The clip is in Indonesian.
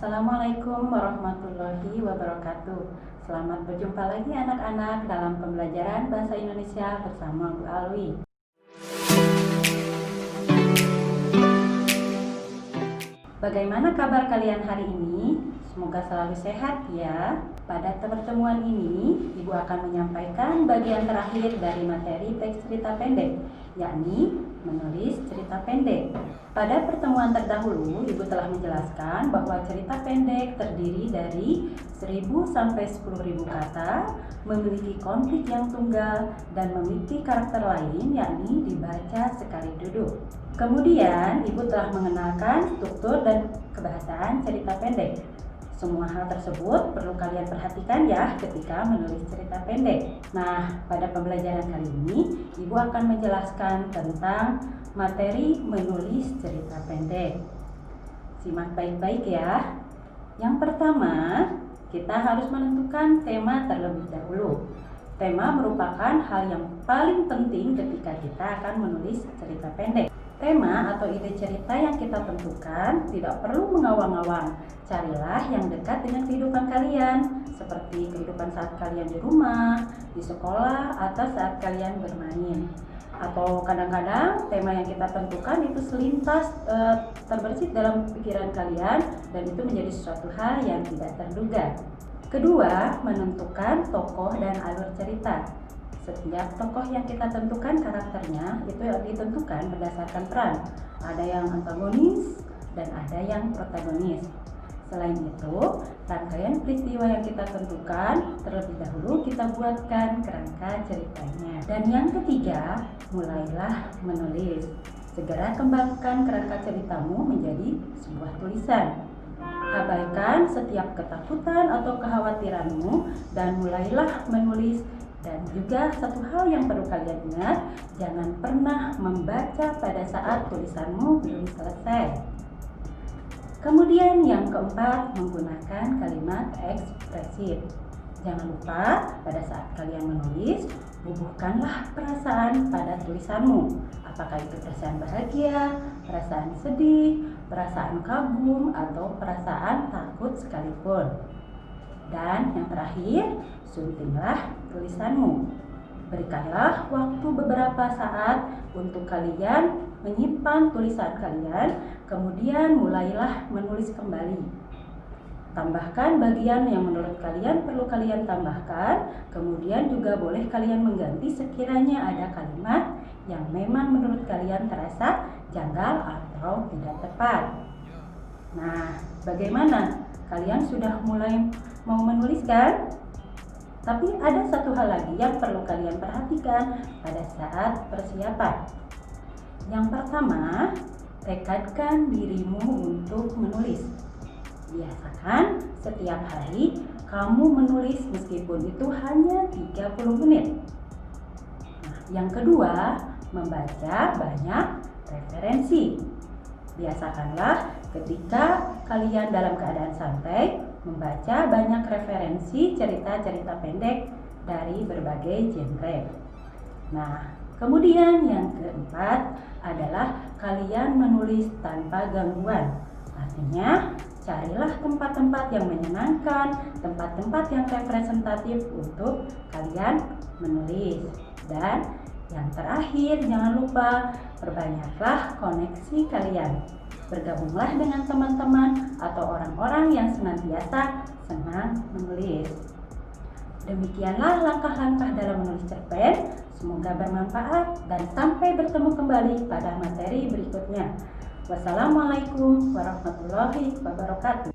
Assalamualaikum warahmatullahi wabarakatuh. Selamat berjumpa lagi anak-anak dalam pembelajaran Bahasa Indonesia bersama Bu Alwi. Bagaimana kabar kalian hari ini? Semoga selalu sehat ya. Pada pertemuan ini, Ibu akan menyampaikan bagian terakhir dari materi teks cerita pendek, yakni menulis cerita pendek. Pada pertemuan terdahulu, Ibu telah menjelaskan bahwa cerita pendek terdiri dari 1000 sampai 10.000 kata, memiliki konflik yang tunggal, dan memiliki karakter lain, yakni dibaca sekali duduk. Kemudian, Ibu telah mengenalkan struktur dan kebahasaan cerita pendek. Semua hal tersebut perlu kalian perhatikan ya ketika menulis cerita pendek. Nah, pada pembelajaran kali ini, Ibu akan menjelaskan tentang materi menulis cerita pendek. Simak baik-baik ya. Yang pertama, kita harus menentukan tema terlebih dahulu. Tema merupakan hal yang paling penting ketika kita akan menulis cerita pendek. Tema atau ide cerita yang kita tentukan tidak perlu mengawang-awang. Carilah yang dekat dengan kehidupan kalian, seperti kehidupan saat kalian di rumah, di sekolah, atau saat kalian bermain. Atau kadang-kadang tema yang kita tentukan itu selintas terbersit dalam pikiran kalian, dan itu menjadi sesuatu hal yang tidak terduga. Kedua, menentukan tokoh dan alur cerita. Setiap tokoh yang kita tentukan karakternya itu ditentukan berdasarkan peran. Ada yang antagonis dan ada yang protagonis. Selain itu, rangkaian peristiwa yang kita tentukan terlebih dahulu kita buatkan kerangka ceritanya. Dan yang ketiga, mulailah menulis. Segera kembangkan kerangka ceritamu menjadi sebuah tulisan. Abaikan setiap ketakutan atau kekhawatiranmu dan mulailah menulis. Dan juga satu hal yang perlu kalian ingat, jangan pernah membaca pada saat tulisanmu belum selesai. Kemudian yang keempat, menggunakan kalimat ekspresif. Jangan lupa pada saat kalian menulis, bubuhkanlah perasaan pada tulisanmu. Apakah itu perasaan bahagia, perasaan sedih, perasaan kagum, atau perasaan takut sekalipun. Dan yang terakhir, suntinglah tulisanmu. Berikanlah waktu beberapa saat untuk kalian menyimpan tulisan kalian, kemudian mulailah menulis kembali. Tambahkan bagian yang menurut kalian perlu kalian tambahkan, kemudian juga boleh kalian mengganti sekiranya ada kalimat yang memang menurut kalian terasa janggal atau tidak tepat. Nah, bagaimana? Kalian sudah mulai mau menuliskan? Tapi ada satu hal lagi yang perlu kalian perhatikan pada saat persiapan. Yang pertama, tekadkan dirimu untuk menulis. Biasakan setiap hari kamu menulis meskipun itu hanya 30 menit. Nah, yang kedua, membaca banyak referensi. Biasakanlah ketika kalian dalam keadaan santai membaca banyak referensi cerita-cerita pendek dari berbagai genre. Nah, kemudian yang keempat adalah kalian menulis tanpa gangguan. Artinya, carilah tempat-tempat yang menyenangkan, tempat-tempat yang representatif untuk kalian menulis. Dan yang terakhir, jangan lupa perbanyaklah koneksi kalian. Bergabunglah dengan teman-teman atau orang-orang yang senantiasa senang menulis. Demikianlah langkah-langkah dalam menulis cerpen. Semoga bermanfaat dan sampai bertemu kembali pada materi berikutnya. Wassalamualaikum warahmatullahi wabarakatuh.